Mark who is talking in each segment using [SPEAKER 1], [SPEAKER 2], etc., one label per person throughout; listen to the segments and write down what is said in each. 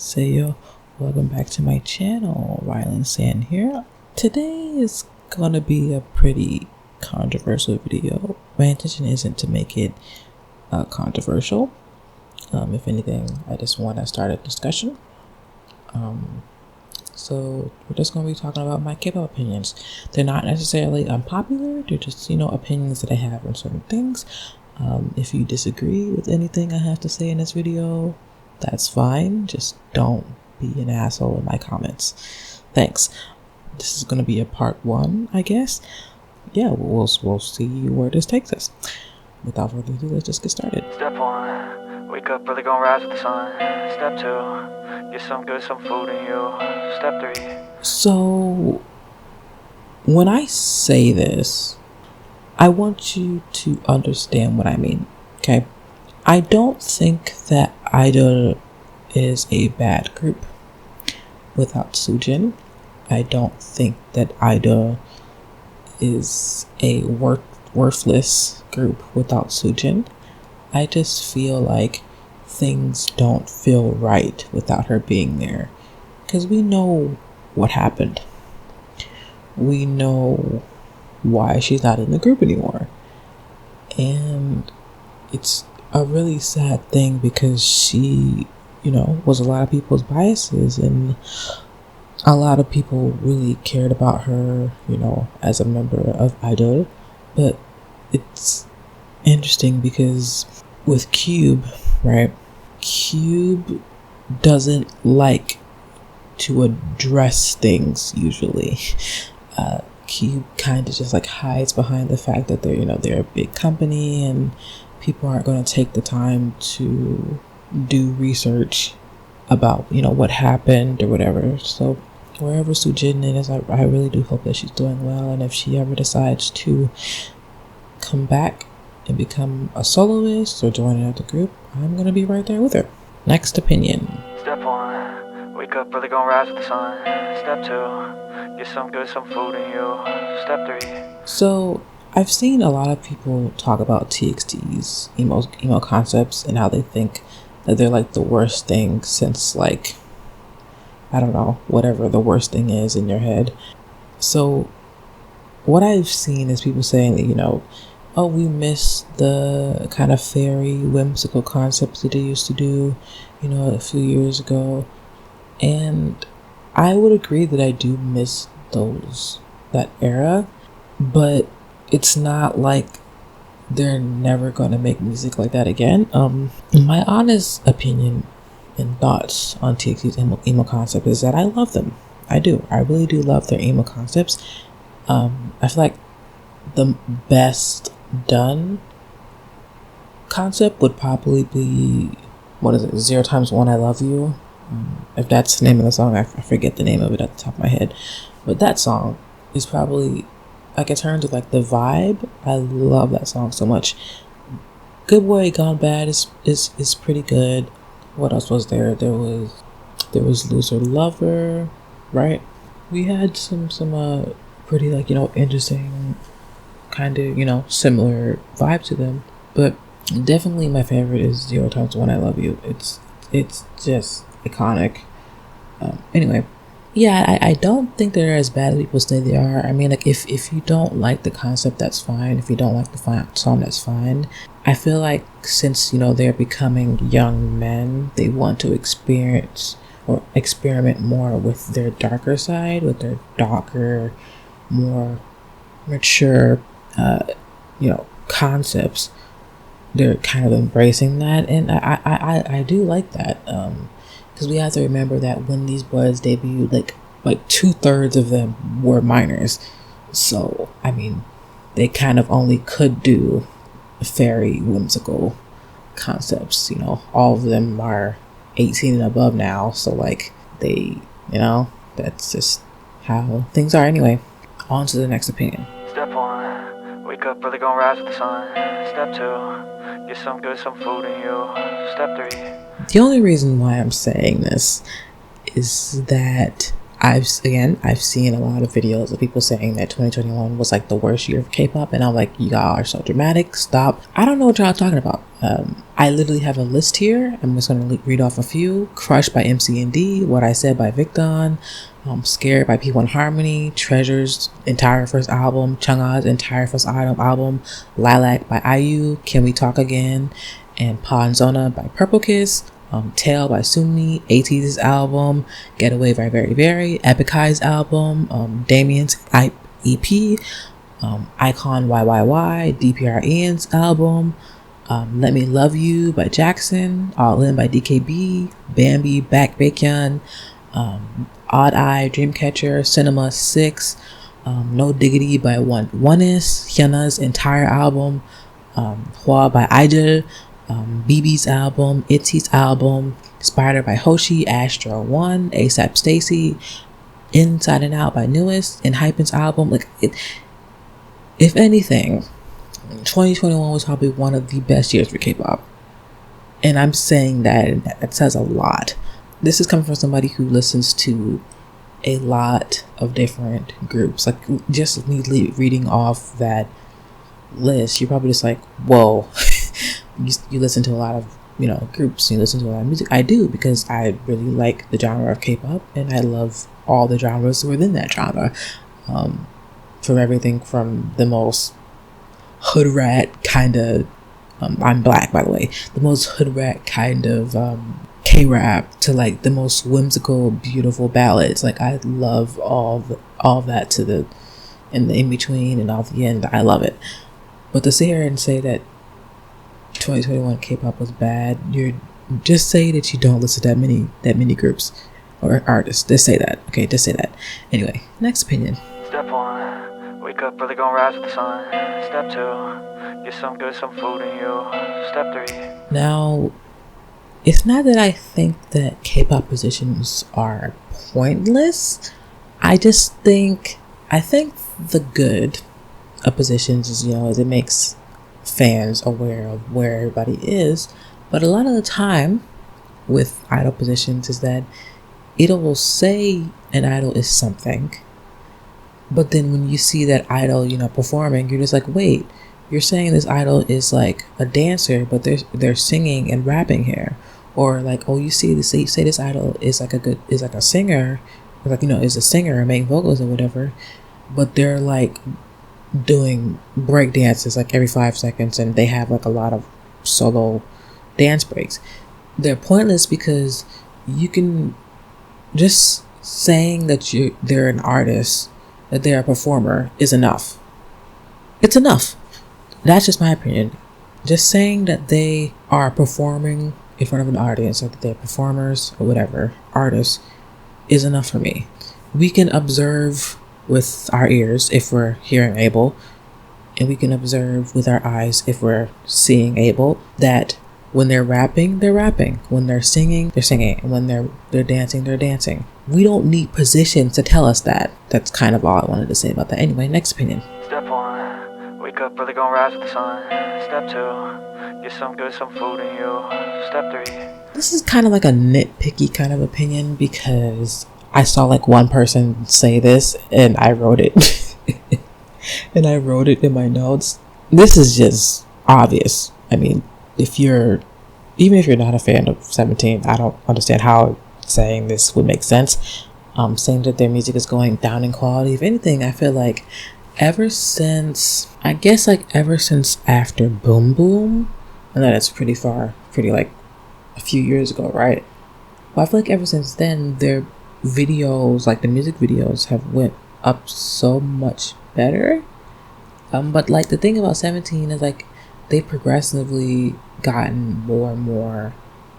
[SPEAKER 1] Seyo, welcome back to my channel. Rylan Sand here. Today is gonna be a pretty controversial video. My intention isn't to make it controversial. If anything, I just want to start a discussion. So we're just going to be talking about my kpop opinions. They're not necessarily unpopular, they're just, opinions that I have on certain things. If you disagree with anything I have to say in this video, that's fine. Just don't be an asshole in my comments. Thanks. This is going to be a part 1, I guess. Yeah, we'll see where this takes us. Without further ado, let's just get started.
[SPEAKER 2] Step 1, wake up early, gonna rise with the sun. Step 2, get some food in you. Step 3.
[SPEAKER 1] So, when I say this, I want you to understand what I mean, okay? I don't think that i-dle is a bad group without Soojin. I don't think that i-dle is a worthless group without Soojin. I just feel like things don't feel right without her being there, because we know what happened. We know why she's not in the group anymore, and it's a really sad thing because she, was a lot of people's biases, and a lot of people really cared about her, as a member of i-dle. But it's interesting because with Cube, right? Cube doesn't like to address things usually. Cube kind of just like hides behind the fact that they're a big company and people aren't going to take the time to do research about what happened or whatever. So wherever Soojin is, I really do hope that she's doing well, and if she ever decides to come back and become a soloist or join another group, I'm going to be right there with her. Next opinion.
[SPEAKER 2] Step 1, wake up early, gonna rise with the sun. Step 2, get some food in you. Step 3.
[SPEAKER 1] So I've seen a lot of people talk about TXT's emo concepts and how they think that they're like the worst thing since, like, I don't know, whatever the worst thing is in your head. So what I've seen is people saying that, oh, we miss the kind of fairy, whimsical concepts that they used to do, a few years ago. And I would agree that I do miss that era, but it's not like they're never going to make music like that again. My honest opinion and thoughts on TXT's emo concept is that I love them. I do. I really do love their emo concepts. I feel like the best done concept would probably be, 0 times 1 I Love You. If that's the name of the song, I forget the name of it at the top of my head. But that song is probably, like, in terms of like the vibe, I love that song so much. Good Boy Gone Bad is pretty good. What else was there? There was Loser Lover, right? We had some pretty, like, interesting kind of, similar vibe to them. But definitely my favorite is 0 times 1 I Love You. It's just iconic. Anyway, yeah, I don't think they're as bad as people say they are. I mean, like, if you don't like the concept, that's fine. If you don't like the song, that's fine. I feel like since, they're becoming young men, they want to experience or experiment more with their darker side, with their darker, more mature, concepts. They're kind of embracing that, and I do like that. Because we have to remember that when these boys debuted, like 2/3 of them were minors. So, I mean, they kind of only could do fairy, whimsical concepts. All of them are 18 and above now. So, like, they, that's just how things are anyway. On to the next opinion.
[SPEAKER 2] Step 1, wake up early, gonna rise with the sun. Step 2, get some food in you. Step 3.
[SPEAKER 1] The only reason why I'm saying this is that I've seen a lot of videos of people saying that 2021 was like the worst year of K-pop, and I'm like, y'all are so dramatic. Stop. I don't know what y'all are talking about. I literally have a list here. I'm just going to read off a few. Crush by MC&D, What I Said by Victon, Scared by P1 Harmony, Treasure's entire first album, Chungha's entire first album, Lilac by IU, Can We Talk Again, and Panzona by Purple Kiss. Tail by Sumi, ATEEZ's album, Getaway by Verivery, Epicai's album, Damien's EP, Ikon YYY, DPR Ian's album, Let Me Love You by Jackson, All In by DKB, Bambi, Baekhyun, Odd Eye, Dreamcatcher, Cinema 6, No Diggity by oneus, Hyuna's entire album, Hwa by i-dle, BB's album, ITZY's album, Spider by Hoshi, Astro 1, ASAP stayc, Inside and Out by oneus, and Hypen's album. If anything, 2021 was probably one of the best years for K-pop. And I'm saying that, and that says a lot. This is coming from somebody who listens to a lot of different groups. Like, just neatly reading off that list, you're probably just like, whoa. You listen to a lot of, groups, you listen to a lot of music. I do, because I really like the genre of K-pop, and I love all the genres within that genre. From everything from the most hood rat kind of, I'm black by the way, the most hood rat kind of K-rap to like the most whimsical, beautiful ballads. Like, I love all that to the in between and all the end. I love it. But to sit here and say that 2021 K-pop was bad, you're just say that you don't listen to that many groups or artists. Just say that. Okay, just say that. Anyway, next opinion.
[SPEAKER 2] Step 1, wake up early, gonna rise with the sun. Step 2, get some food in you. Step 3.
[SPEAKER 1] Now, it's not that I think that K-pop positions are pointless. I think the good of positions is it makes fans aware of where everybody is. But a lot of the time with idol positions is that it will say an idol is something, but then when you see that idol performing, you're just like, wait, you're saying this idol is like a dancer, but they're singing and rapping here. Or like, oh, you say this idol is like a singer, or like is a singer or making vocals or whatever, but they're like doing break dances like every 5 seconds, and they have like a lot of solo dance breaks. They're pointless because you can just saying that they're an artist, that they're a performer is enough. It's enough. That's just my opinion. Just saying that they are performing in front of an audience, or that they're performers or whatever, artists, is enough for me. We can observe with our ears if we're hearing able, and we can observe with our eyes if we're seeing able, that when they're rapping, they're rapping. When they're singing, they're singing. And when they're dancing, they're dancing. We don't need positions to tell us that. That's kind of all I wanted to say about that. Anyway, next opinion.
[SPEAKER 2] Step 1, wake up early, gonna rise with the sun. Step 2, get some food in you. Step 3.
[SPEAKER 1] This is kind of like a nitpicky kind of opinion, because I saw like one person say this and I wrote it. And I wrote it in my notes. This is just obvious. I mean, even if you're not a fan of 17, I don't understand how saying this would make sense. Saying that their music is going down in quality. If anything, I feel like ever since after Boom Boom, I know that's pretty like a few years ago, right? Well, I feel like ever since then, their videos, like the music videos, have went up so much better. But like the thing about 17 is like they progressively gotten more and more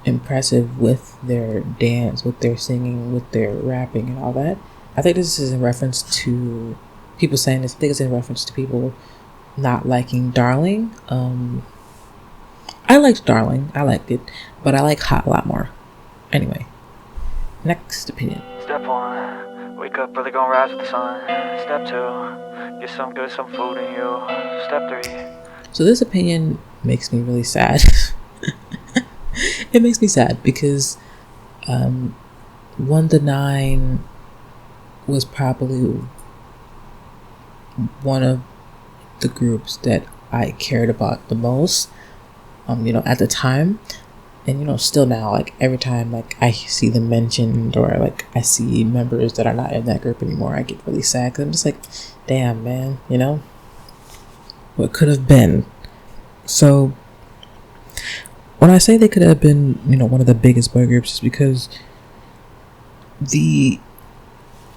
[SPEAKER 1] impressive with their dance, with their singing, with their rapping and all that. I think this is in reference to people saying this. I think it's in reference to people not liking Darling. I liked Darling. I liked it, but I like Hot a lot more. Anyway, next opinion.
[SPEAKER 2] Step 1, wake up early, gonna rise with the sun. Step 2, get some food in you. Step 3.
[SPEAKER 1] So this opinion makes me really sad. It makes me sad because 1 to 9 was probably one of the groups that I cared about the most, at the time. And still now, like every time like I see them mentioned, or like I see members that are not in that group anymore, I get really sad, because I'm just like, damn, man, what could have been. So when I say they could have been, one of the biggest boy groups, is because the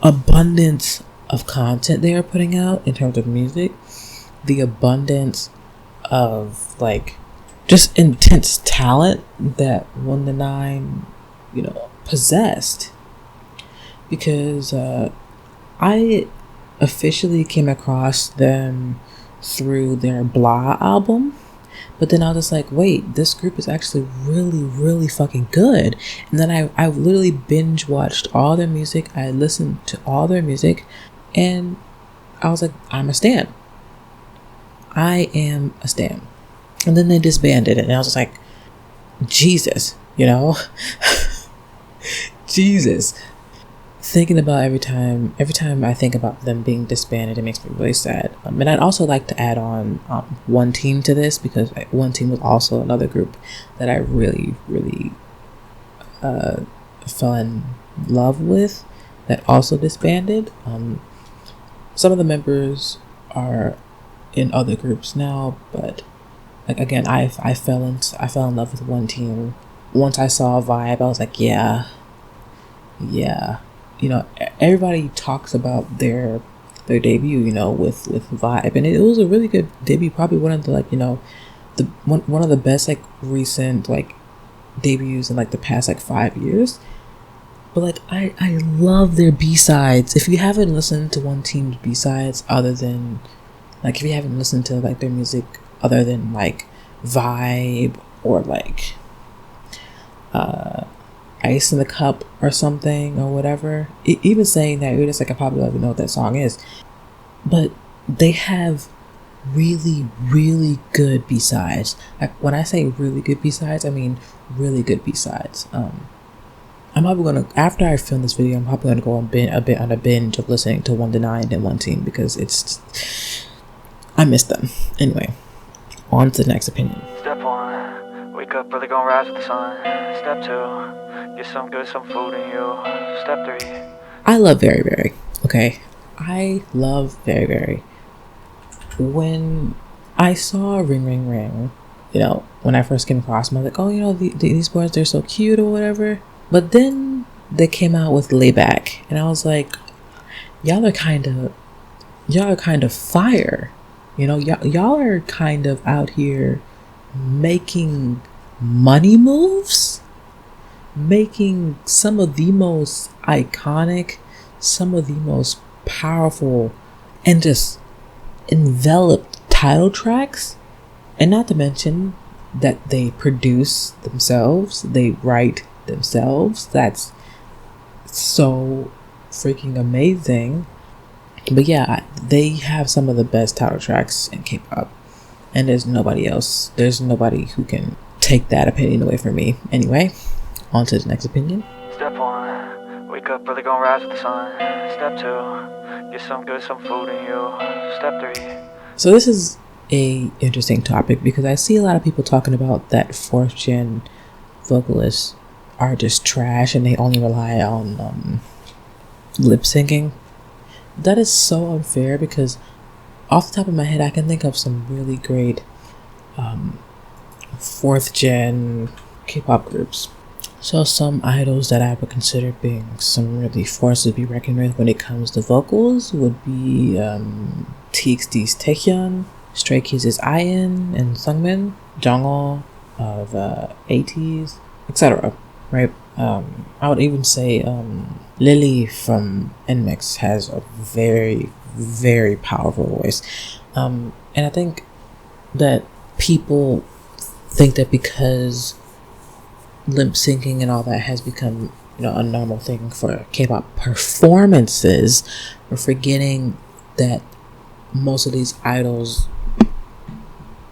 [SPEAKER 1] abundance of content they are putting out in terms of music, the abundance of like just intense talent that 1-9, possessed. Because I officially came across them through their Blah album, but then I was just like, wait, this group is actually really, really fucking good. And then I literally binge watched all their music. I listened to all their music, and I was like, I'm a stan. I am a stan. And then they disbanded it, and I was just like, Jesus, Jesus. Thinking about every time I think about them being disbanded, it makes me really sad. And I'd also like to add on One Team to this, because One Team was also another group that I really, really fell in love with, that also disbanded. Some of the members are in other groups now, but like again, I fell in love with One Team. Once I saw Vibe, I was like, yeah. Everybody talks about their debut, with Vibe, and it was a really good debut. Probably one of the one of the best like recent like debuts in like the past like 5 years. But like I love their B-sides. If you haven't listened to One Team's B-sides, other than like if you haven't listened to like their music other than like Vibe or like Ice in the Cup or something or whatever, even saying that, you're just like, I probably don't even know what that song is. But they have really, really good B-sides. Like when I say really good B-sides, I mean really good B-sides. I'm probably gonna, after I film this video, I'm probably gonna go on a binge of listening to 1-9 and One Team, because I miss them. Anyway, on to the next opinion.
[SPEAKER 2] Step 1, wake up early, gonna rise with the sun. Step 2, get some food in you. Step 3,
[SPEAKER 1] I love Verivery. Okay, I love Verivery. When I saw Ring Ring Ring, when I first came across them, I was like, oh, these boys, they're so cute or whatever. But then they came out with Layback, and I was like, y'all are kind of fire. Y'all are kind of out here making money moves, making some of the most iconic, some of the most powerful, and just enveloped title tracks. And not to mention that they produce themselves, they write themselves. That's so freaking amazing. But yeah, they have some of the best title tracks in K-pop, and there's nobody who can take that opinion away from me. Anyway, on to the next opinion.
[SPEAKER 2] Step 1, wake up early, gonna rise with the sun. Step 2, get some food in you. Step 3.
[SPEAKER 1] So this is a interesting topic, because I see a lot of people talking about that 4th gen vocalists are just trash and they only rely on lip syncing. That is so unfair, because off the top of my head, I can think of some really great 4th gen K-pop groups. So some idols that I would consider being some really forces to be reckoned with when it comes to vocals would be TXT's Taehyun, Stray Kids' IN and Sungmin, Jongho of ATEEZ, etc. Right? I would even say Lily from NMIXX has a very, very powerful voice. And I think that people think that because lip syncing and all that has become, a normal thing for K-pop performances, we're forgetting that most of these idols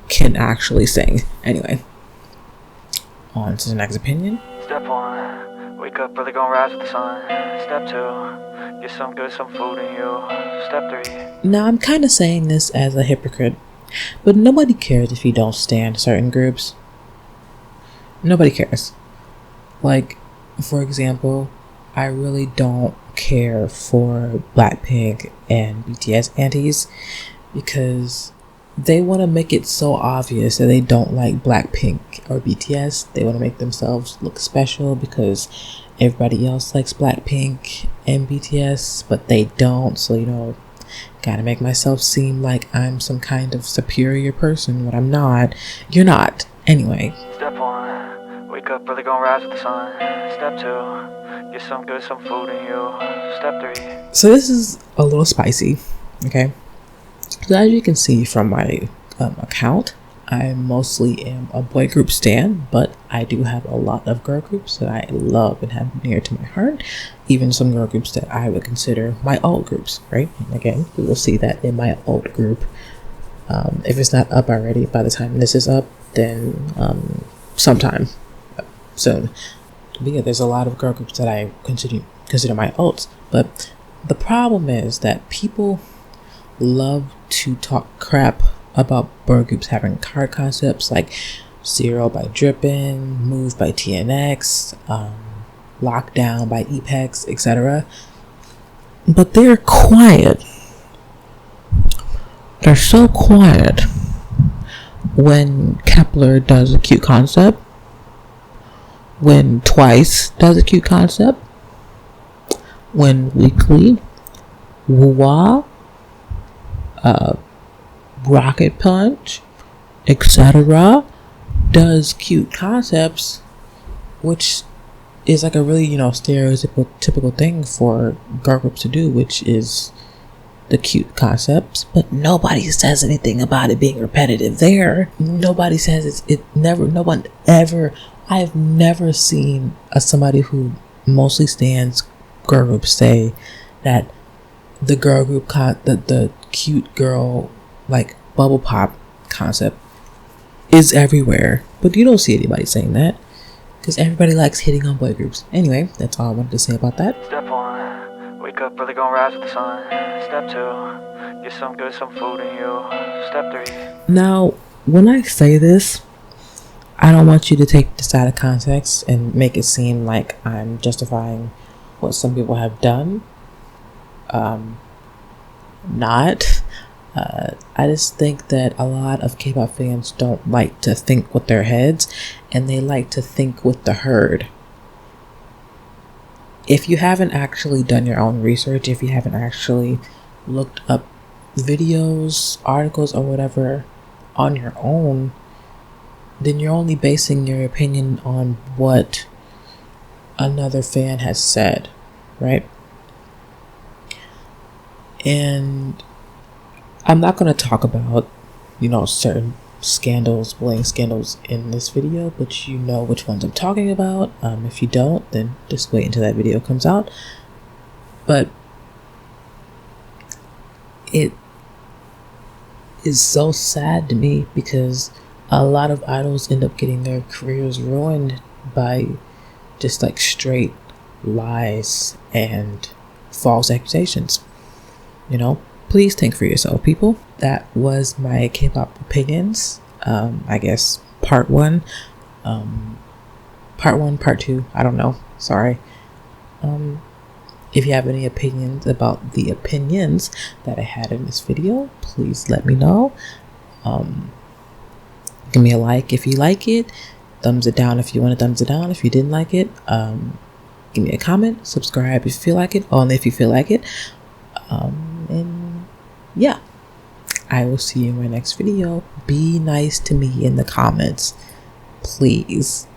[SPEAKER 1] can actually sing. Anyway, on to the next opinion.
[SPEAKER 2] Step 1, Wake up, really gonna rise with the sun. Step 2, get some good, some food in you. Step 3.
[SPEAKER 1] Now, I'm kind of saying this as a hypocrite, but nobody cares if you don't stand certain groups. Nobody cares. Like, for example, I really don't care for Blackpink and BTS antis because they want to make it so obvious that they don't like Blackpink or BTS. They want to make themselves look special because everybody else likes Blackpink and BTS, but they don't. So, you know, gotta make myself seem like I'm some kind of superior person when I'm not. You're not. Anyway.
[SPEAKER 2] Step 1, wake up, really gonna rise with the sun. Step 2, get some good, some food in you. Step 3.
[SPEAKER 1] So this is a little spicy, okay? So as you can see from my account, I mostly am a boy group stan, but I do have a lot of girl groups that I love and have near to my heart. Even some girl groups that I would consider my old groups, right? And again, we will see that in my old group. If it's not up already by the time this is up, then sometime soon. But yeah, there's a lot of girl groups that I consider my olds. But the problem is that people love to talk crap about boy groups having card concepts like Zero by Drippin', Move by TNX, Lockdown by EPEX, etc. But they're quiet. They're so quiet when Kepler does a cute concept, when Twice does a cute concept, when Weekly, Woo-Wah, Rocket Punch, etc. does cute concepts, which is like a really, you know, stereotypical thing for girl groups to do, which is the cute concepts, but nobody says anything about it being repetitive there. Nobody says I have never seen somebody who mostly stands girl groups say that the girl group the cute girl like bubble pop concept is everywhere, but you don't see anybody saying that because everybody likes hitting on boy groups. Anyway, that's all I wanted to say about that.
[SPEAKER 2] Step 1, wake up, really gonna rise with the sun. Step 2, get some good, some food in you. Step 3.
[SPEAKER 1] Now, when I say this, I don't want you to take this out of context and make it seem like I'm justifying what some people have done. Not. I just think that a lot of K-pop fans don't like to think with their heads, and they like to think with the herd. If you haven't actually done your own research, if you haven't actually looked up videos, articles, or whatever on your own, then you're only basing your opinion on what another fan has said, right? And I'm not going to talk about, you know, certain scandals, bullying scandals in this video, but you know which ones I'm talking about. If you don't, then just wait until that video comes out. But it is so sad to me because a lot of idols end up getting their careers ruined by just like straight lies and false accusations. You know, please think for yourself, people. That was my K-pop opinions. I guess part 1, part 2, I don't know, sorry. If you have any opinions about the opinions that I had in this video, please let me know. Give me a like if you like it, thumbs it down if you want to thumbs it down. If you didn't like it, give me a comment, subscribe if you feel like it, only if you feel like it. And yeah, I will see you in my next video. Be nice to me in the comments, please.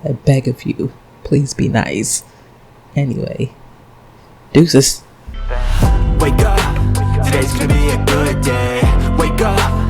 [SPEAKER 1] I beg of you, please be nice. Anyway, deuces.
[SPEAKER 3] Wake up, today's gonna be a good day. Wake up.